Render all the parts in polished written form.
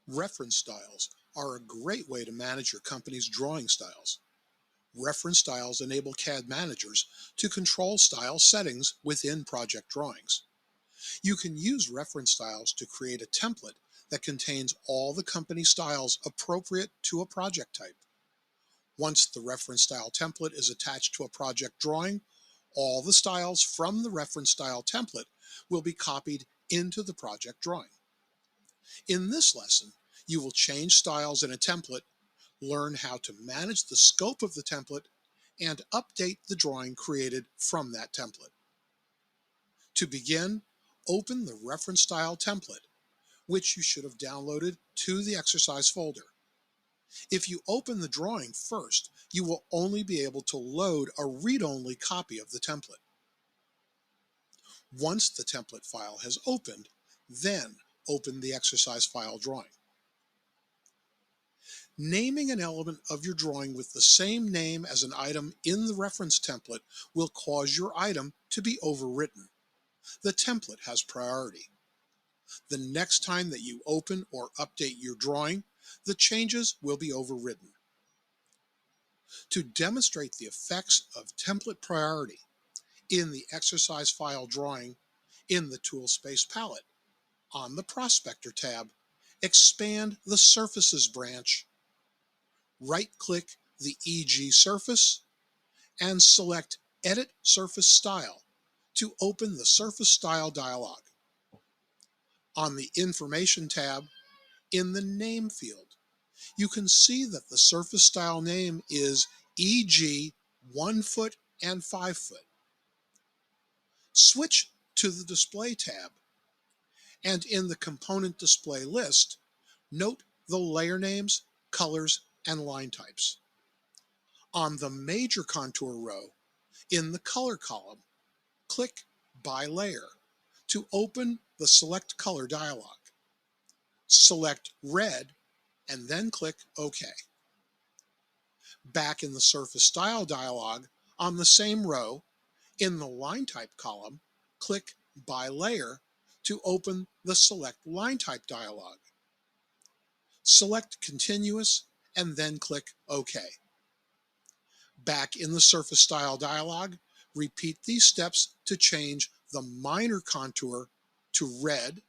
Reference styles are a great way to manage your company's drawing styles. Reference styles enable CAD managers to control style settings within project drawings. You can use reference styles to create a template that contains all the company styles appropriate to a project type. Once the reference style template is attached to a project drawing, all the styles from the reference style template will be copied into the project drawing. In this lesson, you will change styles in a template, learn how to manage the scope of the template, and update the drawing created from that template. To begin, open the reference style template, which you should have downloaded to the exercise folder. If you open the drawing first, you will only be able to load a read-only copy of the template. Once the template file has opened, then open the exercise file drawing. Naming an element of your drawing with the same name as an item in the reference template will cause your item to be overwritten. The template has priority. The next time that you open or update your drawing, the changes will be overwritten. To demonstrate the effects of template priority in the exercise file drawing in the Tool Space palette, on the Prospector tab, expand the Surfaces branch, right-click the EG surface, and select Edit Surface Style to open the Surface Style dialog. On the Information tab, in the Name field, you can see that the surface style name is EG 1 foot and 5 foot. Switch to the Display tab, and in the Component Display list, note the layer names, colors, and line types. On the Major Contour row, in the Color column, click By Layer to open the Select Color dialog. Select Red and then click OK. Back in the Surface Style dialog, on the same row, in the Line Type column, click By Layer to open the Select Line Type dialog. Select Continuous and then click OK. Back in the Surface Style dialog, repeat these steps to change the minor contour to red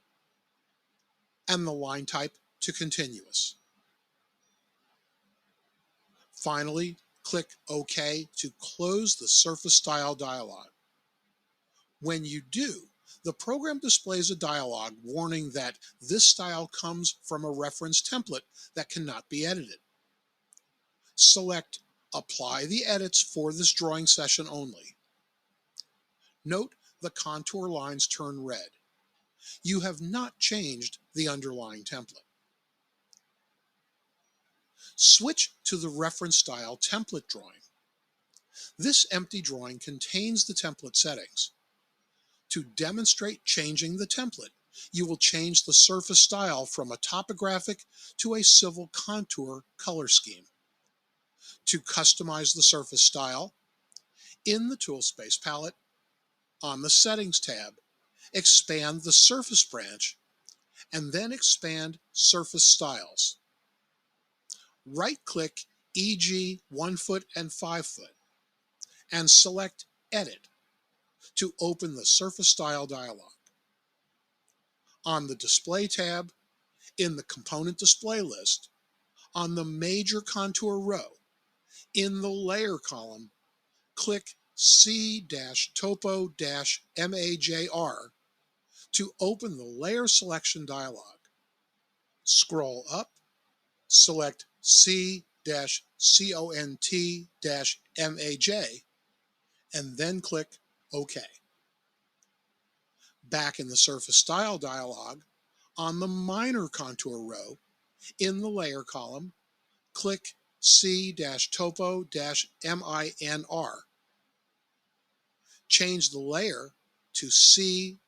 and the line type to continuous. Finally, click OK to close the Surface Style dialog. When you do, the program displays a dialog warning that this style comes from a reference template that cannot be edited. Select Apply the edits for this drawing session only. Note the contour lines turn red. You have not changed the underlying template. Switch to the reference style template drawing. This empty drawing contains the template settings. To demonstrate changing the template, you will change the surface style from a topographic to a civil contour color scheme. To customize the surface style, in the Tool Space palette, on the Settings tab, expand the Surface branch and then expand Surface Styles. Right-click EG 1 foot and 5 foot and select Edit to open the Surface Style dialog. On the Display tab, in the Component Display list, on the Major Contour row, in the Layer column, click C-Topo-MAJR to open the Layer Selection dialog. Scroll up, select C-CONT-MAJ, and then click OK. Back in the Surface Style dialog, on the Minor Contour row, in the Layer column, click C-Topo-MINR. Change the layer to C-CONT-MIN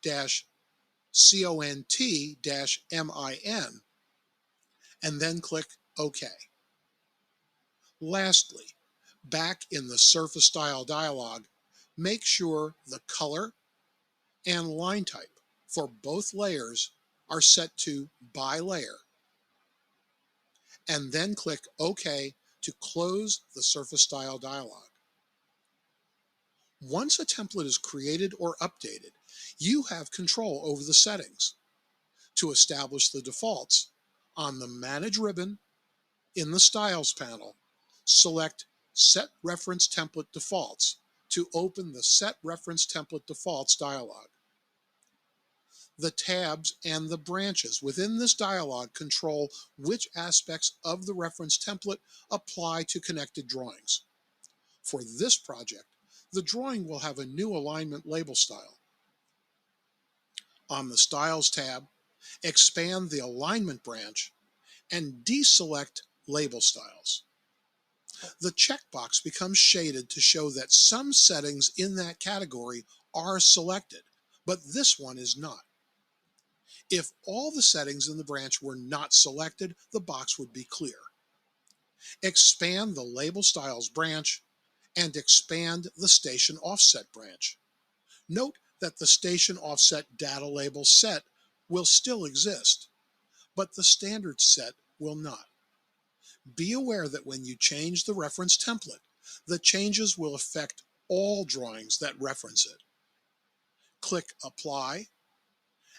and then click OK. Lastly, back in the Surface Style dialog, make sure the color and line type for both layers are set to By Layer. and then click OK to close the Surface Style dialog. Once a template is created or updated, you have control over the settings. To establish the defaults, on the Manage ribbon in the Styles panel, select Set Reference Template Defaults to open the Set Reference Template Defaults dialog. The tabs and the branches within this dialog control which aspects of the reference template apply to connected drawings. For this project, the drawing will have a new alignment label style. On the Styles tab, expand the Alignment branch and deselect Label Styles. The checkbox becomes shaded to show that some settings in that category are selected, but this one is not. If all the settings in the branch were not selected, the box would be clear. Expand the Label Styles branch and expand the Station Offset branch. Note that the Station Offset data label set will still exist, but the standard set will not. Be aware that when you change the reference template, the changes will affect all drawings that reference it. Click Apply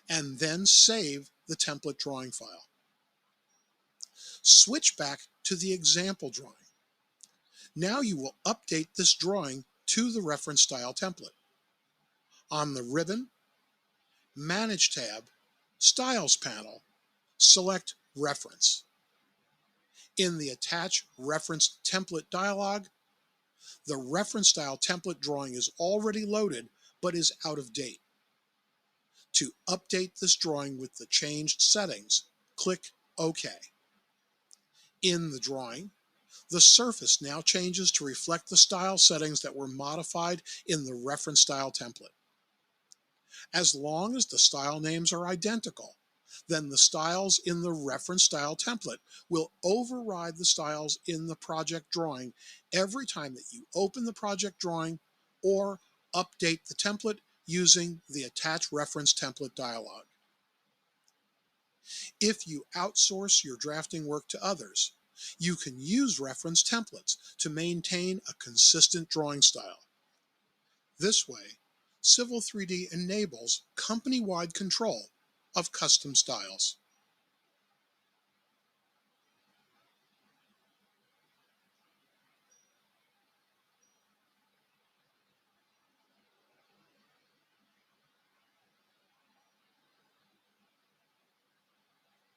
and then save the template drawing file. Switch back to the example drawing. Now you will update this drawing to the reference style template. On the ribbon, Manage tab, Styles panel, select Reference. In the Attach Reference Template dialog, the reference style template drawing is already loaded but is out of date. To update this drawing with the changed settings, click OK. In the drawing, the surface now changes to reflect the style settings that were modified in the reference style template. As long as the style names are identical, then the styles in the reference style template will override the styles in the project drawing every time that you open the project drawing or update the template using the Attach Reference Template dialog. If you outsource your drafting work to others, you can use reference templates to maintain a consistent drawing style. This way, Civil 3D enables company-wide control of custom styles.